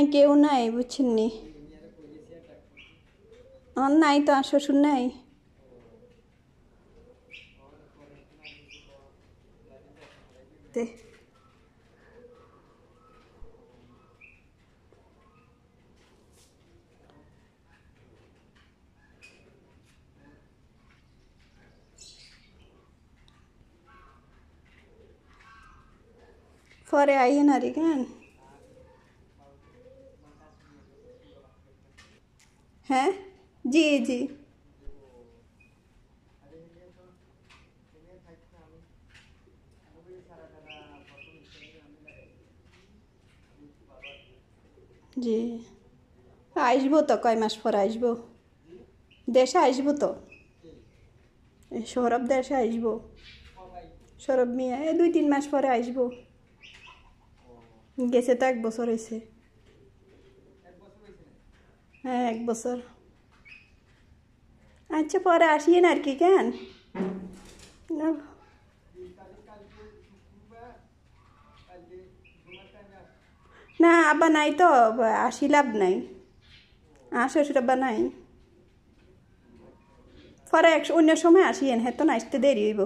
নাই কেউ নাই বুঝছেননি আমার নাই তো আর শ্বশুর নাই তে পরে আইয়েন আর কেন হ্যাঁ জি জি জি আসবো তো কয় মাস পরে আসবো দেশে আসবো তো সৌরভ দেশে আসবো সৌরভ মিয়া 2-3 মাস পরে আসবো গেছে তো 1 বছর হয়েছে হ্যাঁ 1 বছর আচ্ছা পরে আসিয়েন আর কি কেন না আব্বা নাই তো আসি লাভ নাই শ্বশুর আব্বা নাই পরে অন্য সময় আসিয়েন হ্যাঁ তো না আসতে দেরি হইব